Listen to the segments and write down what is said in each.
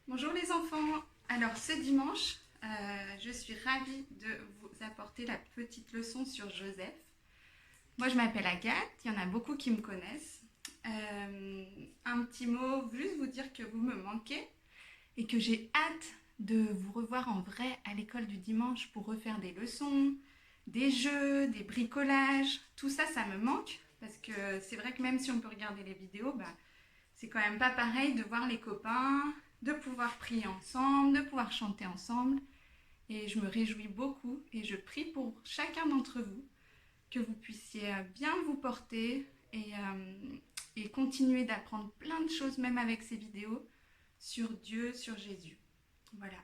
Bonjour les enfants. Alors ce dimanche, je suis ravie de vous apporter la petite leçon sur Joseph. Moi je m'appelle Agathe, il y en a beaucoup qui me connaissent. Un petit mot, juste vous dire que vous me manquez et que j'ai hâte de vous revoir en vrai à l'école du dimanche pour refaire des leçons, des jeux, des bricolages. Tout ça, ça me manque parce que c'est vrai que même si on peut regarder les vidéos, c'est quand même pas pareil de voir les copains, de pouvoir prier ensemble, de pouvoir chanter ensemble. Et je me réjouis beaucoup et je prie pour chacun d'entre vous que vous puissiez bien vous porter et continuer d'apprendre plein de choses, même avec ces vidéos, sur Dieu, sur Jésus. Voilà.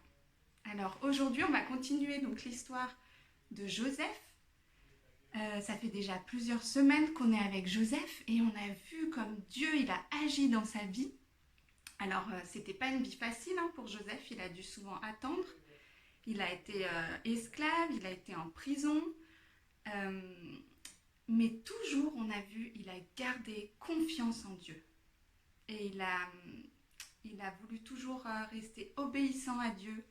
Alors aujourd'hui, on va continuer donc l'histoire de Joseph. Ça fait déjà plusieurs semaines qu'on est avec Joseph et on a vu comme Dieu il a agi dans sa vie. Alors c'était pas une vie facile pour Joseph, il a dû souvent attendre. Il a été esclave, il a été en prison, mais toujours on a vu il a gardé confiance en Dieu et il a voulu toujours rester obéissant à Dieu,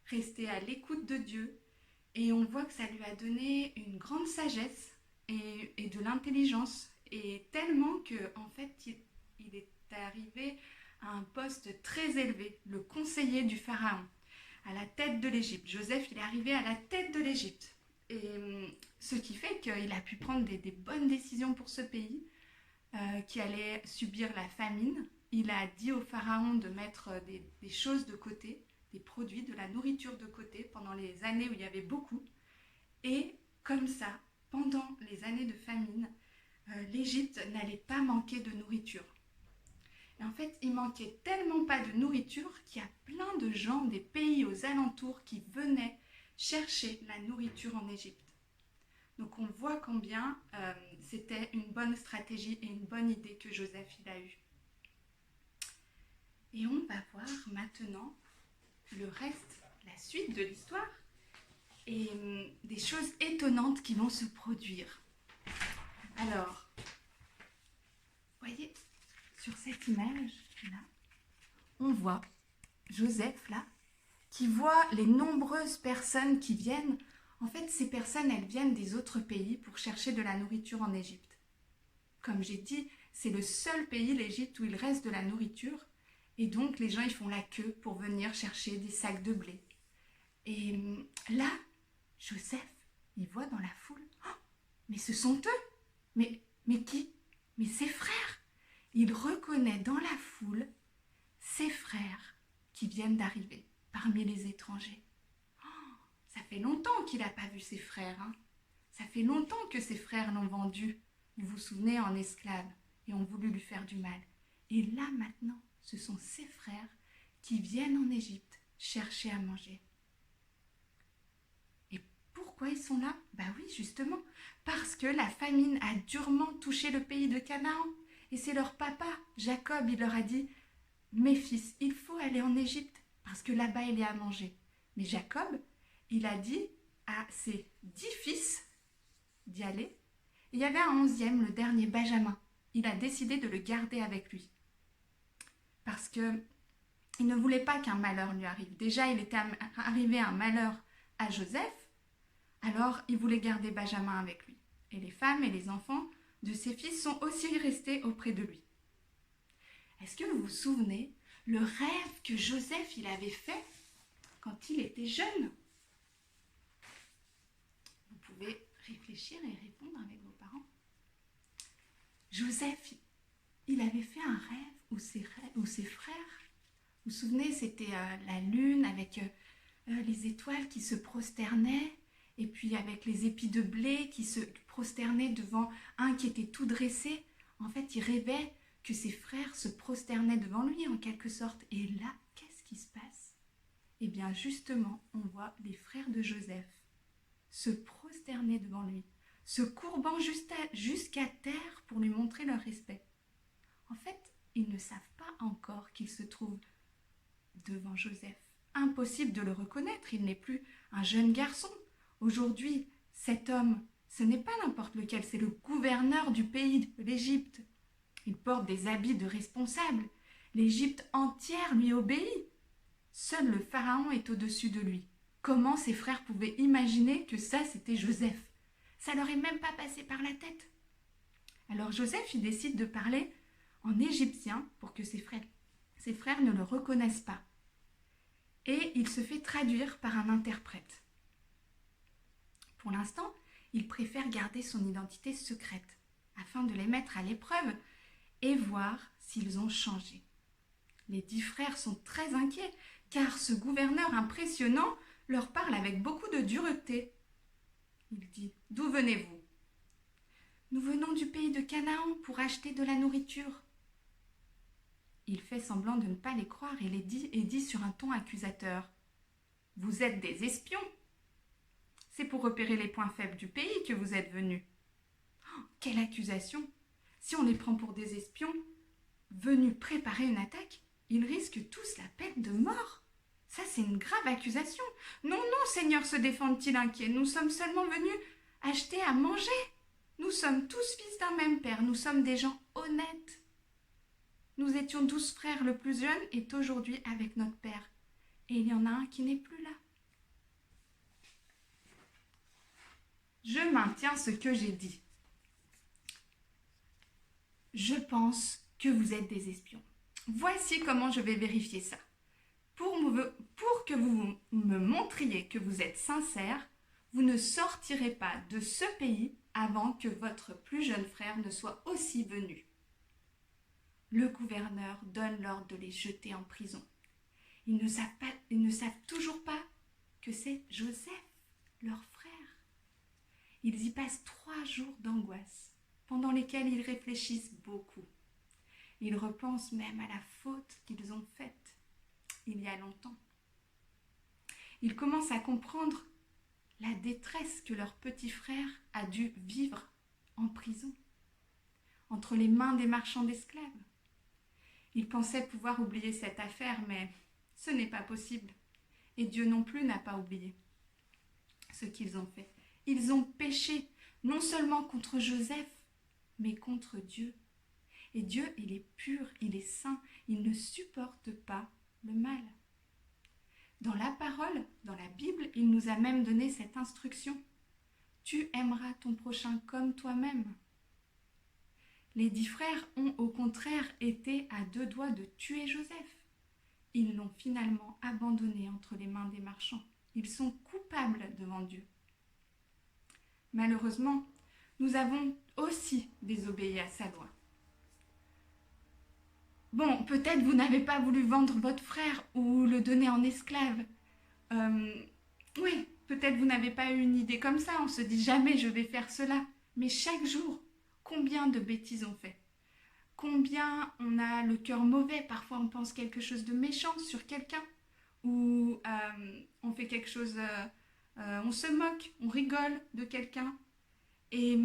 rester à l'écoute de Dieu. Et on voit que ça lui a donné une grande sagesse et de l'intelligence. Et tellement qu'en fait, il est arrivé à un poste très élevé, le conseiller du Pharaon, à la tête de l'Égypte. Joseph, il est arrivé à la tête de l'Égypte. Et ce qui fait qu'il a pu prendre des bonnes décisions pour ce pays, qui allait subir la famine. Il a dit au Pharaon de mettre des choses de côté, des produits, de la nourriture de côté pendant les années où il y avait beaucoup. Et comme ça, pendant les années de famine, l'Égypte n'allait pas manquer de nourriture. Et en fait, il manquait tellement pas de nourriture qu'il y a plein de gens des pays aux alentours qui venaient chercher la nourriture en Égypte. Donc on voit combien c'était une bonne stratégie et une bonne idée que Joseph il a eue. Et on va voir maintenant le reste, la suite de l'histoire et des choses étonnantes qui vont se produire. Alors, voyez, sur cette image là, on voit Joseph là, qui voit les nombreuses personnes qui viennent. En fait, ces personnes, elles viennent des autres pays pour chercher de la nourriture en Égypte. Comme j'ai dit, c'est le seul pays, l'Égypte, où il reste de la nourriture. Et donc, les gens, ils font la queue pour venir chercher des sacs de blé. Et là, Joseph, il voit dans la foule, oh, mais ce sont eux. Mais qui? Mais ses frères. Il reconnaît dans la foule ses frères qui viennent d'arriver parmi les étrangers. Oh, ça fait longtemps qu'il n'a pas vu ses frères. Ça fait longtemps que ses frères l'ont vendu, vous vous souvenez, en esclave et ont voulu lui faire du mal. Et là, maintenant, ce sont ses frères qui viennent en Égypte chercher à manger. Et pourquoi ils sont là? Oui, justement, parce que la famine a durement touché le pays de Canaan. Et c'est leur papa, Jacob, il leur a dit « Mes fils, il faut aller en Égypte, parce que là-bas, il y a à manger. » Mais Jacob, il a dit à ses 10 fils d'y aller. Et il y avait un 11e, le dernier, Benjamin. Il a décidé de le garder avec lui. Parce qu'il ne voulait pas qu'un malheur lui arrive. Déjà, il était arrivé un malheur à Joseph, alors il voulait garder Benjamin avec lui. Et les femmes et les enfants de ses fils sont aussi restés auprès de lui. Est-ce que vous vous souvenez le rêve que Joseph il avait fait quand il était jeune? Vous pouvez réfléchir et répondre avec vos parents. Joseph, il avait fait un rêve où ses frères, vous vous souvenez, c'était la lune avec les étoiles qui se prosternaient, et puis avec les épis de blé qui se prosternaient devant un qui était tout dressé. En fait, il rêvait que ses frères se prosternaient devant lui en quelque sorte. Et là, qu'est-ce qui se passe? Eh bien, justement, on voit les frères de Joseph se prosterner devant lui, se courbant jusqu'à terre pour lui montrer leur respect. En fait, ils ne savent pas encore qu'il se trouve devant Joseph. Impossible de le reconnaître, il n'est plus un jeune garçon. Aujourd'hui, cet homme, ce n'est pas n'importe lequel, c'est le gouverneur du pays de l'Égypte. Il porte des habits de responsable. L'Égypte entière lui obéit. Seul le Pharaon est au-dessus de lui. Comment ses frères pouvaient imaginer que ça, c'était Joseph? Ça leur est même pas passé par la tête. Alors Joseph, il décide de parler en égyptien pour que ses frères ne le reconnaissent pas. Et il se fait traduire par un interprète. Pour l'instant, il préfère garder son identité secrète afin de les mettre à l'épreuve et voir s'ils ont changé. Les 10 frères sont très inquiets car ce gouverneur impressionnant leur parle avec beaucoup de dureté. Il dit « D'où venez-vous » ? « Nous venons du pays de Canaan pour acheter de la nourriture. » Il fait semblant de ne pas les croire et dit sur un ton accusateur « Vous êtes des espions. C'est pour repérer les points faibles du pays que vous êtes venus. » Oh, quelle accusation! Si on les prend pour des espions venus préparer une attaque, ils risquent tous la peine de mort. Ça, c'est une grave accusation. Non, non, Seigneur, se défendent-ils inquiets. Nous sommes seulement venus acheter à manger. Nous sommes tous fils d'un même père. Nous sommes des gens honnêtes. Nous étions 12 frères. Le plus jeune est aujourd'hui avec notre père. Et il y en a un qui n'est plus là. Je maintiens ce que j'ai dit. Je pense que vous êtes des espions. Voici comment je vais vérifier ça. Pour que vous me montriez que vous êtes sincère, vous ne sortirez pas de ce pays avant que votre plus jeune frère ne soit aussi venu. Le gouverneur donne l'ordre de les jeter en prison. Ils ne savent toujours pas que c'est Joseph, leur frère. Ils y passent 3 jours d'angoisse, pendant lesquels ils réfléchissent beaucoup. Ils repensent même à la faute qu'ils ont faite il y a longtemps. Ils commencent à comprendre la détresse que leur petit frère a dû vivre en prison, entre les mains des marchands d'esclaves. Ils pensaient pouvoir oublier cette affaire, mais ce n'est pas possible. Et Dieu non plus n'a pas oublié ce qu'ils ont fait. Ils ont péché, non seulement contre Joseph, mais contre Dieu. Et Dieu, il est pur, il est saint, il ne supporte pas le mal. Dans la parole, dans la Bible, il nous a même donné cette instruction. Tu aimeras ton prochain comme toi-même. Les 10 frères ont au contraire été à 2 doigts de tuer Joseph. Ils l'ont finalement abandonné entre les mains des marchands. Ils sont coupables devant Dieu. Malheureusement, nous avons aussi désobéi à sa loi. Bon, peut-être vous n'avez pas voulu vendre votre frère ou le donner en esclave. Oui, peut-être vous n'avez pas eu une idée comme ça. On se dit jamais je vais faire cela. Mais chaque jour, combien de bêtises on fait? Combien on a le cœur mauvais? Parfois on pense quelque chose de méchant sur quelqu'un. Ou on fait quelque chose, on se moque, on rigole de quelqu'un. Et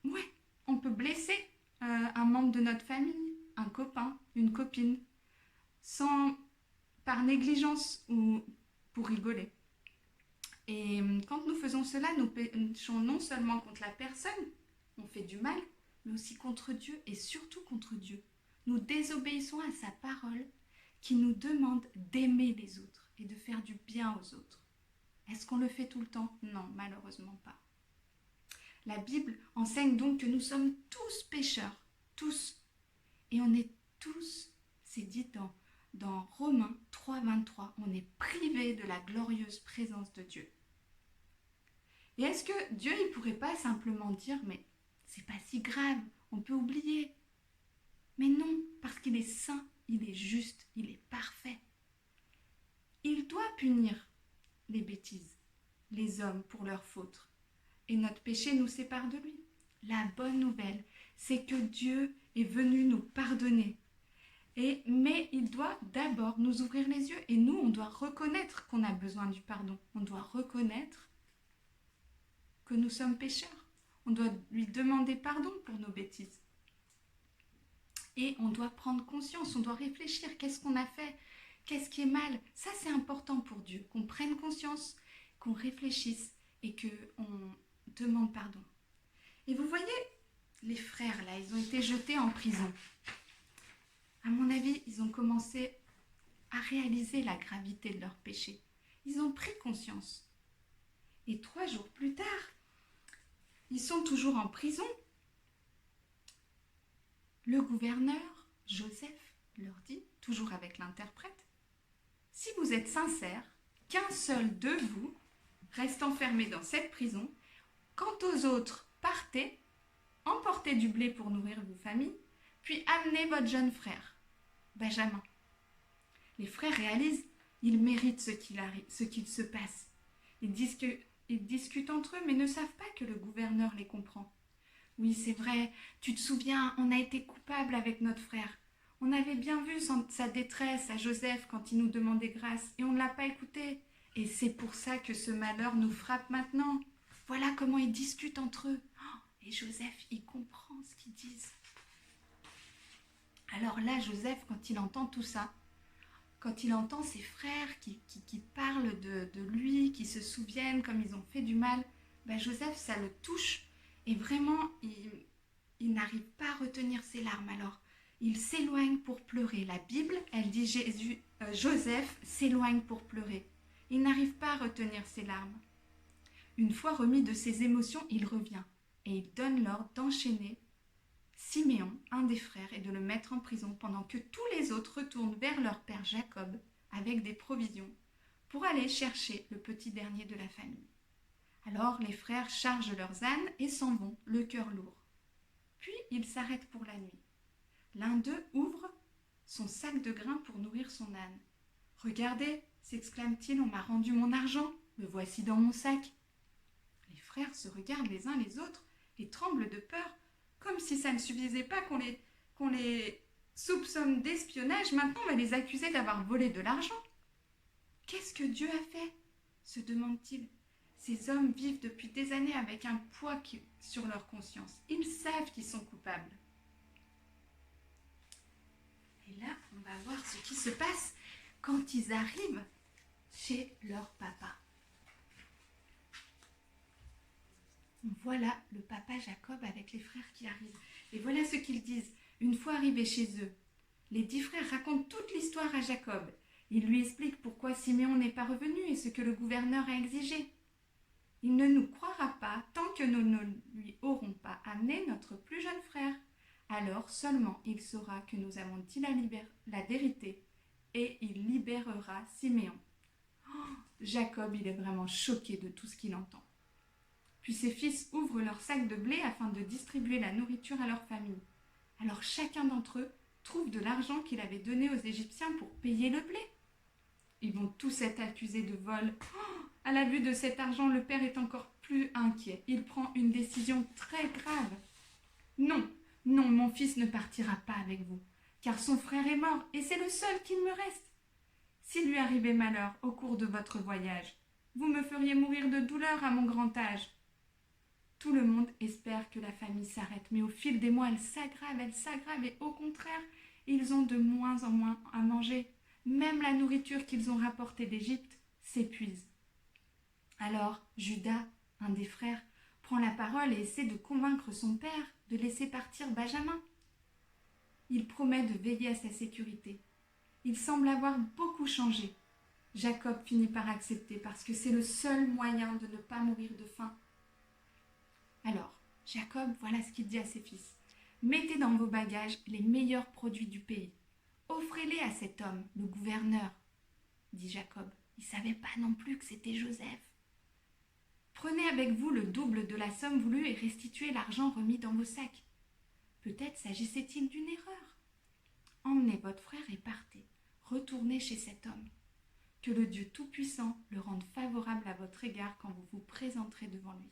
ouais, on peut blesser un membre de notre famille, un copain, une copine, par négligence ou pour rigoler. Et quand nous faisons cela, nous péchons non seulement contre la personne, on fait du mal, mais aussi contre Dieu et surtout contre Dieu. Nous désobéissons à sa parole qui nous demande d'aimer les autres et de faire du bien aux autres. Est-ce qu'on le fait tout le temps? Non, malheureusement pas. La Bible enseigne donc que nous sommes tous pécheurs, tous. Et on est tous, c'est dit dans Romains 3, 23, on est privés de la glorieuse présence de Dieu. Et est-ce que Dieu, il ne pourrait pas simplement dire, mais c'est pas si grave, on peut oublier? Mais non, parce qu'il est saint, il est juste, il est parfait. Il doit punir les bêtises, les hommes pour leurs fautes. Et notre péché nous sépare de lui. La bonne nouvelle, c'est que Dieu est venu nous pardonner. Mais il doit d'abord nous ouvrir les yeux. Et nous, on doit reconnaître qu'on a besoin du pardon. On doit reconnaître que nous sommes pécheurs. On doit lui demander pardon pour nos bêtises. Et on doit prendre conscience, on doit réfléchir. Qu'est-ce qu'on a fait? Qu'est-ce qui est mal? Ça, c'est important pour Dieu. Qu'on prenne conscience, qu'on réfléchisse et qu'on demande pardon. Et vous voyez, les frères, là, ils ont été jetés en prison. À mon avis, ils ont commencé à réaliser la gravité de leur péché. Ils ont pris conscience. Et 3 jours plus tard, ils sont toujours en prison. Le gouverneur, Joseph, leur dit, toujours avec l'interprète, « Si vous êtes sincères, qu'un seul de vous reste enfermé dans cette prison. Quant aux autres, partez, emportez du blé pour nourrir vos familles, puis amenez votre jeune frère, Benjamin. » Les frères réalisent, ils méritent ce qu'il se passe. Ils discutent entre eux, mais ne savent pas que le gouverneur les comprend. « Oui, c'est vrai, tu te souviens, on a été coupables avec notre frère. On avait bien vu sa détresse à Joseph quand il nous demandait grâce, et on ne l'a pas écouté. Et c'est pour ça que ce malheur nous frappe maintenant. Voilà comment ils discutent entre eux. Oh, et Joseph, il comprend ce qu'ils disent. » Alors là, Joseph, quand il entend tout ça, quand il entend ses frères qui parlent de lui, qui se souviennent comme ils ont fait du mal, ben Joseph, ça le touche. Et vraiment, il n'arrive pas à retenir ses larmes. Alors, il s'éloigne pour pleurer. La Bible, elle dit Joseph s'éloigne pour pleurer. Il n'arrive pas à retenir ses larmes. Une fois remis de ses émotions, il revient et il donne l'ordre d'enchaîner Siméon, un des frères, et de le mettre en prison pendant que tous les autres retournent vers leur père Jacob avec des provisions pour aller chercher le petit dernier de la famille. Alors les frères chargent leurs ânes et s'en vont, le cœur lourd. Puis ils s'arrêtent pour la nuit. L'un d'eux ouvre son sac de grains pour nourrir son âne. « Regardez, s'exclame-t-il, on m'a rendu mon argent, le voici dans mon sac. » Les frères se regardent les uns les autres et tremblent de peur, comme si ça ne suffisait pas qu'on les soupçonne d'espionnage, maintenant on va les accuser d'avoir volé de l'argent. « Qu'est-ce que Dieu a fait ?» se demande-t-il. Ces hommes vivent depuis des années avec un poids sur leur conscience. Ils savent qu'ils sont coupables. Et là, on va voir ce qui se passe quand ils arrivent chez leur papa. Voilà le papa Jacob avec les frères qui arrivent. Et voilà ce qu'ils disent. Une fois arrivés chez eux, les 10 frères racontent toute l'histoire à Jacob. Ils lui expliquent pourquoi Siméon n'est pas revenu et ce que le gouverneur a exigé. Il ne nous croira pas tant que nous ne lui aurons pas amené notre plus jeune frère. Alors seulement il saura que nous avons dit la vérité et il libérera Siméon. Oh, Jacob, il est vraiment choqué de tout ce qu'il entend. Puis ses fils ouvrent leur sac de blé afin de distribuer la nourriture à leur famille. Alors chacun d'entre eux trouve de l'argent qu'il avait donné aux Égyptiens pour payer le blé. Ils vont tous être accusés de vol. Oh, à la vue de cet argent, le père est encore plus inquiet. Il prend une décision très grave. « Non, non, mon fils ne partira pas avec vous, car son frère est mort et c'est le seul qu'il me reste. S'il lui arrivait malheur au cours de votre voyage, vous me feriez mourir de douleur à mon grand âge. » Tout le monde espère que la famille s'arrête, mais au fil des mois, elle s'aggrave et au contraire, ils ont de moins en moins à manger. Même la nourriture qu'ils ont rapportée d'Égypte s'épuise. Alors, Judas, un des frères, prend la parole et essaie de convaincre son père de laisser partir Benjamin. Il promet de veiller à sa sécurité. Il semble avoir beaucoup changé. Jacob finit par accepter parce que c'est le seul moyen de ne pas mourir de faim. Alors, Jacob, voilà ce qu'il dit à ses fils. « Mettez dans vos bagages les meilleurs produits du pays. Offrez-les à cet homme, le gouverneur, » dit Jacob. Il ne savait pas non plus que c'était Joseph. « Prenez avec vous le double de la somme voulue et restituez l'argent remis dans vos sacs. Peut-être s'agissait-il d'une erreur. Emmenez votre frère et partez. Retournez chez cet homme. Que le Dieu Tout-Puissant le rende favorable à votre égard quand vous vous présenterez devant lui. »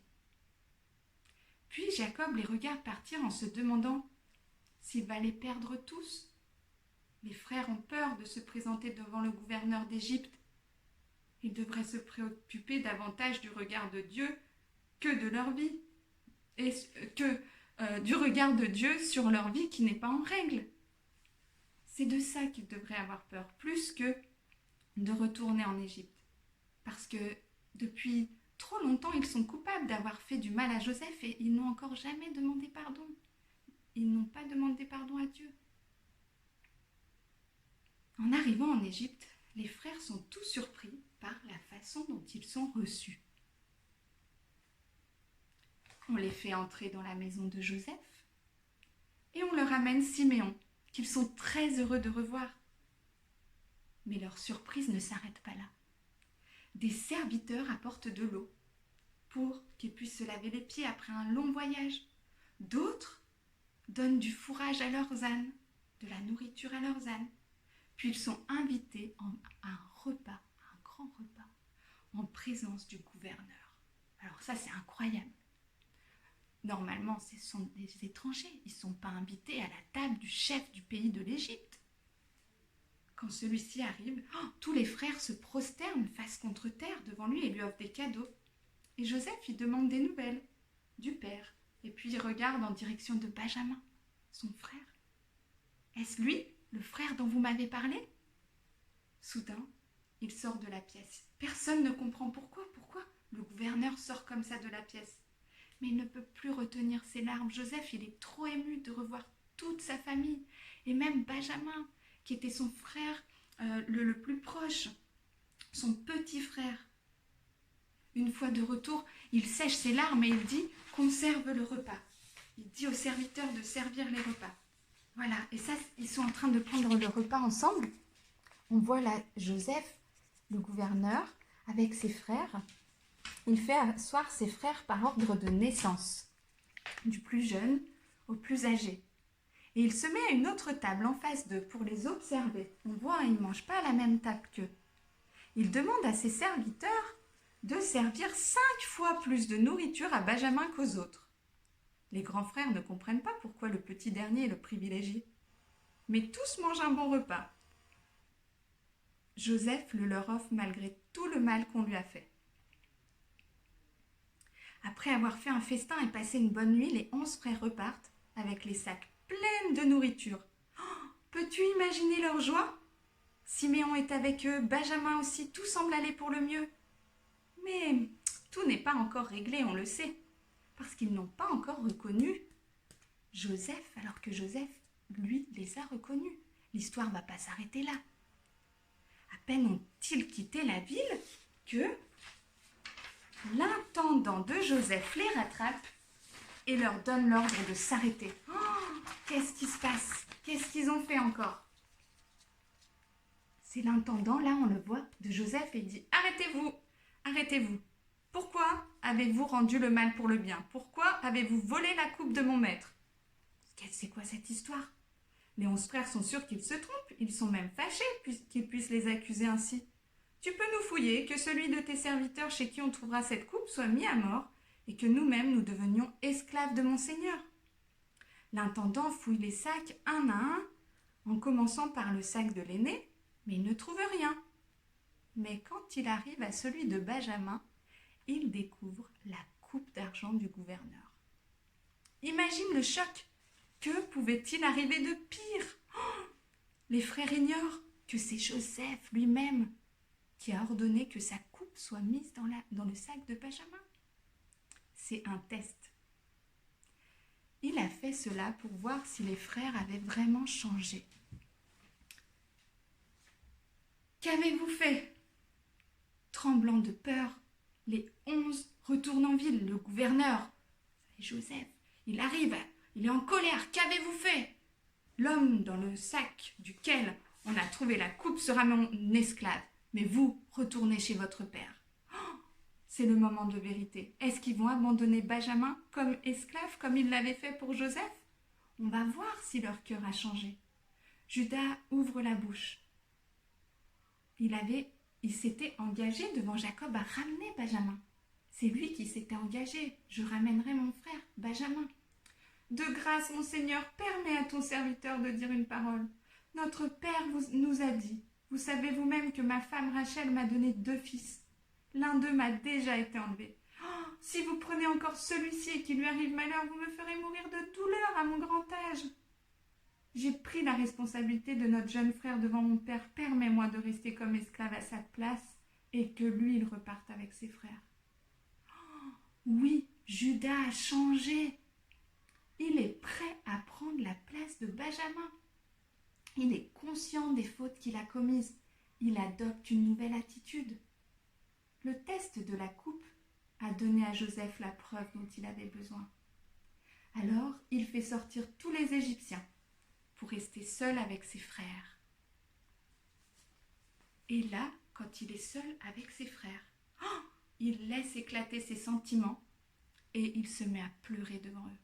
Puis Jacob les regarde partir en se demandant s'il va les perdre tous. Les frères ont peur de se présenter devant le gouverneur d'Égypte. Ils devraient se préoccuper davantage du regard de Dieu que de leur vie, et du regard de Dieu sur leur vie qui n'est pas en règle. C'est de ça qu'ils devraient avoir peur, plus que de retourner en Égypte. Parce que depuis trop longtemps, ils sont coupables d'avoir fait du mal à Joseph et ils n'ont encore jamais demandé pardon. Ils n'ont pas demandé pardon à Dieu. En arrivant en Égypte, les frères sont tous surpris par la façon dont ils sont reçus. On les fait entrer dans la maison de Joseph et on leur amène Siméon, qu'ils sont très heureux de revoir. Mais leur surprise ne s'arrête pas là. Des serviteurs apportent de l'eau pour qu'ils puissent se laver les pieds après un long voyage. D'autres donnent du fourrage à leurs ânes, de la nourriture à leurs ânes. Puis ils sont invités à un repas, un grand repas, en présence du gouverneur. Alors ça, c'est incroyable. Normalement, ce sont des étrangers. Ils ne sont pas invités à la table du chef du pays de l'Égypte. Quand celui-ci arrive, tous les frères se prosternent face contre terre devant lui et lui offrent des cadeaux. Et Joseph, il demande des nouvelles du père. Et puis il regarde en direction de Benjamin, son frère. Est-ce lui, le frère dont vous m'avez parlé? Soudain, il sort de la pièce. Personne ne comprend pourquoi le gouverneur sort comme ça de la pièce. Mais il ne peut plus retenir ses larmes. Joseph, il est trop ému de revoir toute sa famille. Et même Benjamin, qui était son frère le plus proche, son petit frère. Une fois de retour, il sèche ses larmes et il dit « Conserve le repas ». Il dit aux serviteurs de servir les repas. Voilà, et ça, ils sont en train de prendre le repas ensemble. On voit là Joseph, le gouverneur, avec ses frères. Il fait asseoir ses frères par ordre de naissance, du plus jeune au plus âgé. Et il se met à une autre table en face d'eux pour les observer. On voit, ils ne mangent pas à la même table qu'eux. Il demande à ses serviteurs de servir 5 fois plus de nourriture à Benjamin qu'aux autres. Les grands frères ne comprennent pas pourquoi le petit dernier est le privilégié. Mais tous mangent un bon repas. Joseph le leur offre malgré tout le mal qu'on lui a fait. Après avoir fait un festin et passé une bonne nuit, les 11 frères repartent avec les sacs pleins de nourriture. Peux-tu imaginer leur joie? Siméon est avec eux, Benjamin aussi, tout semble aller pour le mieux. Mais tout n'est pas encore réglé, on le sait, parce qu'ils n'ont pas encore reconnu Joseph, alors que Joseph, lui, les a reconnus. L'histoire ne va pas s'arrêter là. À peine ont-ils quitté la ville que l'intendant de Joseph les rattrape et leur donne l'ordre de s'arrêter. Qu'est-ce qui se passe? Qu'est-ce qu'ils ont fait encore? C'est l'intendant, là on le voit, de Joseph et il dit « Arrêtez-vous, arrêtez-vous. Pourquoi avez-vous rendu le mal pour le bien? Pourquoi avez-vous volé la coupe de mon maître ?» C'est quoi cette histoire? Les 11 frères sont sûrs qu'ils se trompent, ils sont même fâchés qu'ils puissent les accuser ainsi. Tu peux nous fouiller, que celui de tes serviteurs chez qui on trouvera cette coupe soit mis à mort et que nous-mêmes nous devenions esclaves de mon Seigneur. L'intendant fouille les sacs un à un, en commençant par le sac de l'aîné, mais il ne trouve rien. Mais quand il arrive à celui de Benjamin, il découvre la coupe d'argent du gouverneur. Imagine le choc. Que pouvait-il arriver de pire? Les frères ignorent que c'est Joseph lui-même qui a ordonné que sa coupe soit mise dans le sac de Benjamin. C'est un test. Il a fait cela pour voir si les frères avaient vraiment changé. Qu'avez-vous fait? Tremblant de peur, les 11 retournent en ville. Le gouverneur, Joseph, il arrive, il est en colère. Qu'avez-vous fait? L'homme dans le sac duquel on a trouvé la coupe sera mon esclave. Mais vous, retournez chez votre père. C'est le moment de vérité. Est-ce qu'ils vont abandonner Benjamin comme esclave, comme ils l'avaient fait pour Joseph? On va voir si leur cœur a changé. Judas ouvre la bouche. Il s'était engagé devant Jacob à ramener Benjamin. C'est lui qui s'était engagé. Je ramènerai mon frère, Benjamin. De grâce, mon Seigneur, permets à ton serviteur de dire une parole. Notre père nous a dit, vous savez vous-même que ma femme Rachel m'a donné 2 fils. L'un d'eux m'a déjà été enlevé. Si vous prenez encore celui-ci et qu'il lui arrive malheur, vous me ferez mourir de douleur à mon grand âge. J'ai pris la responsabilité de notre jeune frère devant mon père. Permets-moi de rester comme esclave à sa place et que lui, il reparte avec ses frères. Oui, Judas a changé. Il est prêt à prendre la place de Benjamin. Il est conscient des fautes qu'il a commises. Il adopte une nouvelle attitude. Le test de la coupe a donné à Joseph la preuve dont il avait besoin. Alors, il fait sortir tous les Égyptiens pour rester seul avec ses frères. Et là, quand il est seul avec ses frères, il laisse éclater ses sentiments et il se met à pleurer devant eux.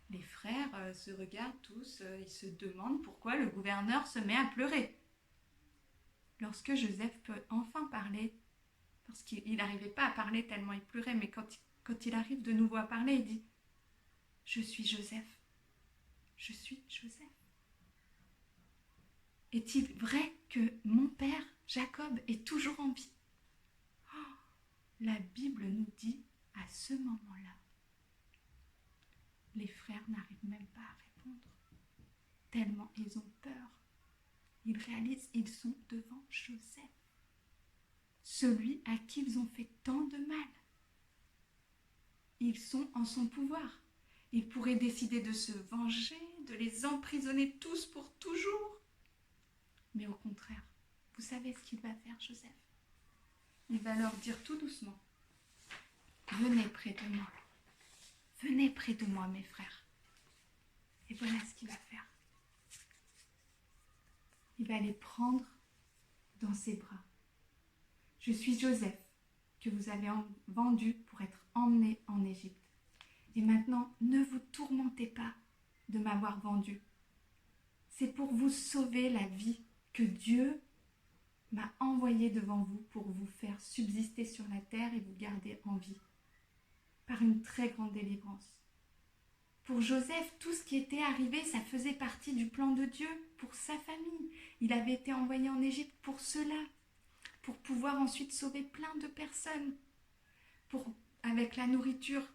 Les frères se regardent tous, ils se demandent pourquoi le gouverneur se met à pleurer. Lorsque Joseph peut enfin parler, parce qu'il n'arrivait pas à parler tellement il pleurait, mais quand il arrive de nouveau à parler, il dit « Je suis Joseph. Je suis Joseph. Est-il vrai que mon père, Jacob, est toujours en vie ?» La Bible nous dit à ce moment-là, les frères n'arrivent même pas à répondre, tellement ils ont peur. Ils réalisent qu'ils sont devant Joseph, celui à qui ils ont fait tant de mal. Ils sont en son pouvoir. Il pourrait décider de se venger, de les emprisonner tous pour toujours. Mais au contraire, vous savez ce qu'il va faire, Joseph? Il va leur dire tout doucement, « Venez près de moi. Venez près de moi, mes frères. » Et voilà ce qu'il va faire. Il va les prendre dans ses bras. « Je suis Joseph, que vous avez vendu pour être emmené en Égypte. Et maintenant, ne vous tourmentez pas de m'avoir vendu. C'est pour vous sauver la vie que Dieu m'a envoyé devant vous pour vous faire subsister sur la terre et vous garder en vie, par une très grande délivrance. Pour Joseph, tout ce qui était arrivé, ça faisait partie du plan de Dieu pour sa famille. Il avait été envoyé en Égypte pour cela, pour pouvoir ensuite sauver plein de personnes, avec la nourriture,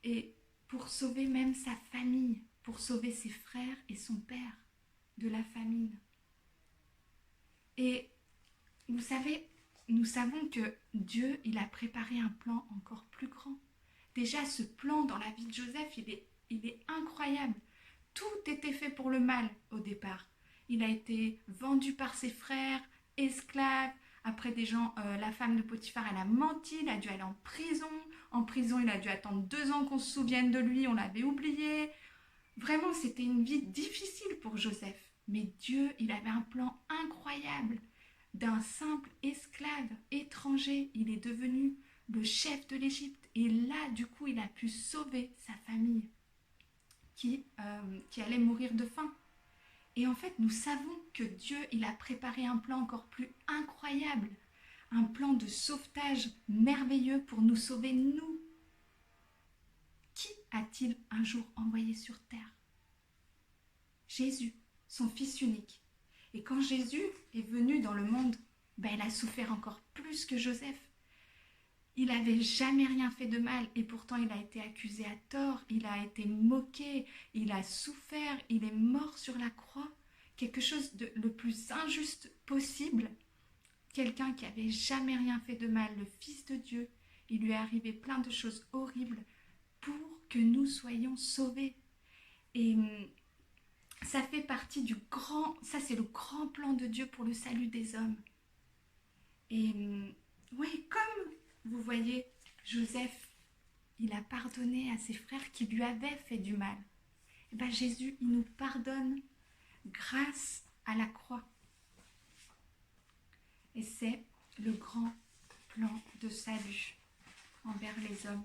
et pour sauver même sa famille, pour sauver ses frères et son père de la famine. Et vous savez, nous savons que Dieu, il a préparé un plan encore plus grand. Déjà, ce plan dans la vie de Joseph, il est incroyable. Tout était fait pour le mal au départ. Il a été vendu par ses frères, esclave. Après, la femme de Potiphar, elle a menti, il a dû aller en prison. En prison, il a dû attendre 2 ans qu'on se souvienne de lui, on l'avait oublié. Vraiment, c'était une vie difficile pour Joseph. Mais Dieu, il avait un plan incroyable. D'un simple esclave étranger, il est devenu le chef de l'Égypte. Et là, du coup, il a pu sauver sa famille qui allait mourir de faim. Et en fait, nous savons que Dieu, il a préparé un plan encore plus incroyable, un plan de sauvetage merveilleux pour nous sauver, nous. Qui a-t-il un jour envoyé sur terre? Jésus, son Fils unique. Et quand Jésus est venu dans le monde, il a souffert encore plus que Joseph. Il n'avait jamais rien fait de mal et pourtant il a été accusé à tort, il a été moqué, il a souffert, il est mort sur la croix. Quelque chose de le plus injuste possible. Quelqu'un qui n'avait jamais rien fait de mal, le Fils de Dieu, il lui est arrivé plein de choses horribles pour que nous soyons sauvés. Et ça fait partie ça c'est le grand plan de Dieu pour le salut des hommes. Et oui, comme vous voyez, Joseph, il a pardonné à ses frères qui lui avaient fait du mal. Et Jésus, il nous pardonne grâce à la croix. Et c'est le grand plan de salut envers les hommes.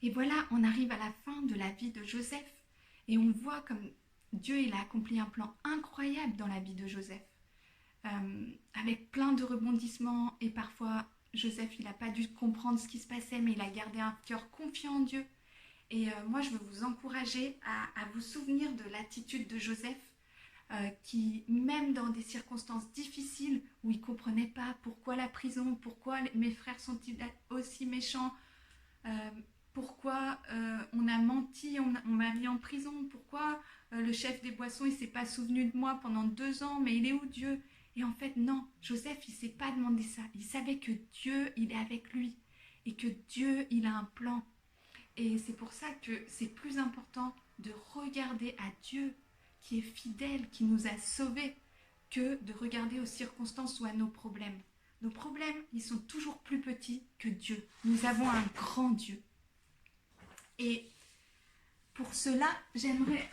Et voilà, on arrive à la fin de la vie de Joseph. Et on voit comme Dieu, il a accompli un plan incroyable dans la vie de Joseph. Avec plein de rebondissements. Et parfois, Joseph, il n'a pas dû comprendre ce qui se passait, mais il a gardé un cœur confiant en Dieu. Et moi, je veux vous encourager à vous souvenir de l'attitude de Joseph, qui, même dans des circonstances difficiles, où il ne comprenait pas pourquoi la prison, pourquoi mes frères sont-ils aussi méchants, pourquoi on a menti, on m'a mis en prison, pourquoi le chef des boissons, il ne s'est pas souvenu de moi pendant 2 ans, mais il est où Dieu? Et en fait, non, Joseph, il ne s'est pas demandé ça. Il savait que Dieu, il est avec lui et que Dieu, il a un plan. Et c'est pour ça que c'est plus important de regarder à Dieu qui est fidèle, qui nous a sauvés, que de regarder aux circonstances ou à nos problèmes. Nos problèmes, ils sont toujours plus petits que Dieu. Nous avons un grand Dieu. Et pour cela, j'aimerais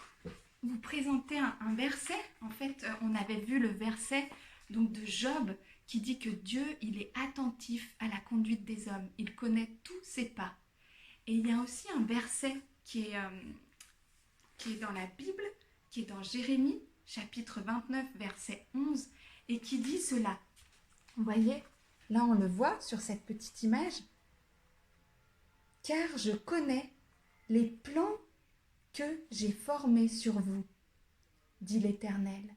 vous présenter un verset. En fait, on avait vu le verset donc, de Job qui dit que Dieu, il est attentif à la conduite des hommes. Il connaît tous ses pas. Et il y a aussi un verset qui est dans la Bible, qui est dans Jérémie, chapitre 29, verset 11, et qui dit cela. Vous voyez, là on le voit sur cette petite image. « Car je connais les plans que j'ai formés sur vous, dit l'Éternel,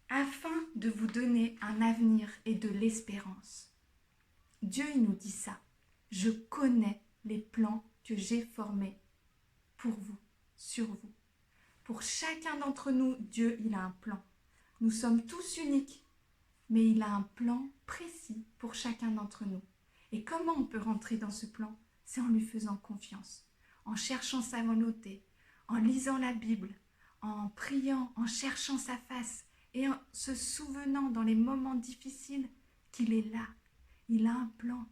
afin de vous donner un avenir et de l'espérance. » Dieu, il nous dit ça. Je connais les plans que j'ai formés pour vous, sur vous. Pour chacun d'entre nous, Dieu, il a un plan. Nous sommes tous uniques, mais il a un plan précis pour chacun d'entre nous. Et comment on peut rentrer dans ce plan? C'est en lui faisant confiance, en cherchant sa volonté, en lisant la Bible, en priant, en cherchant sa face et en se souvenant dans les moments difficiles qu'il est là. Il a un plan.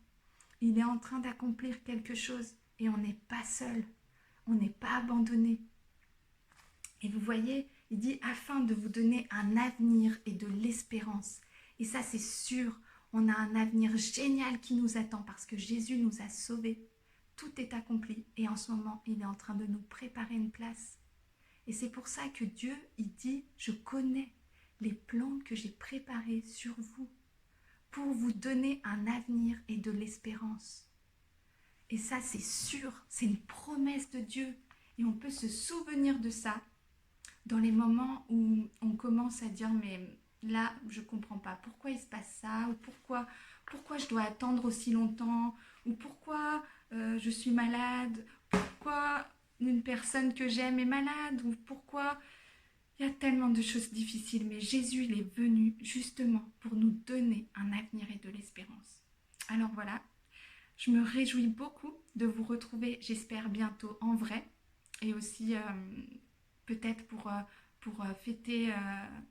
Il est en train d'accomplir quelque chose et on n'est pas seul. On n'est pas abandonné. Et vous voyez, il dit afin de vous donner un avenir et de l'espérance. Et ça, c'est sûr, on a un avenir génial qui nous attend parce que Jésus nous a sauvés. Tout est accompli et en ce moment, il est en train de nous préparer une place. Et c'est pour ça que Dieu, il dit, je connais les plans que j'ai préparés sur vous pour vous donner un avenir et de l'espérance. Et ça, c'est sûr, c'est une promesse de Dieu. Et on peut se souvenir de ça dans les moments où on commence à dire, mais là, je ne comprends pas. Pourquoi il se passe ça? Ou pourquoi je dois attendre aussi longtemps? Ou pourquoi je suis malade? Pourquoi une personne que j'aime est malade? Ou pourquoi il y a tellement de choses difficiles? Mais Jésus, il est venu justement pour nous donner un avenir et de l'espérance. Alors voilà, je me réjouis beaucoup de vous retrouver, j'espère bientôt en vrai. Et aussi peut-être pour fêter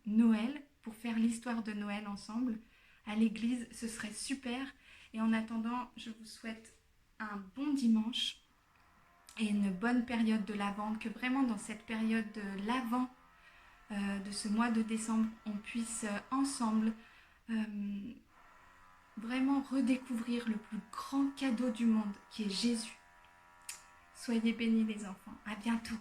Noël, pour faire l'histoire de Noël ensemble à l'église, ce serait super. Et en attendant, je vous souhaite un bon dimanche et une bonne période de l'Avent, que vraiment dans cette période de l'Avent, de ce mois de décembre, on puisse ensemble vraiment redécouvrir le plus grand cadeau du monde qui est Jésus. Soyez bénis les enfants, à bientôt.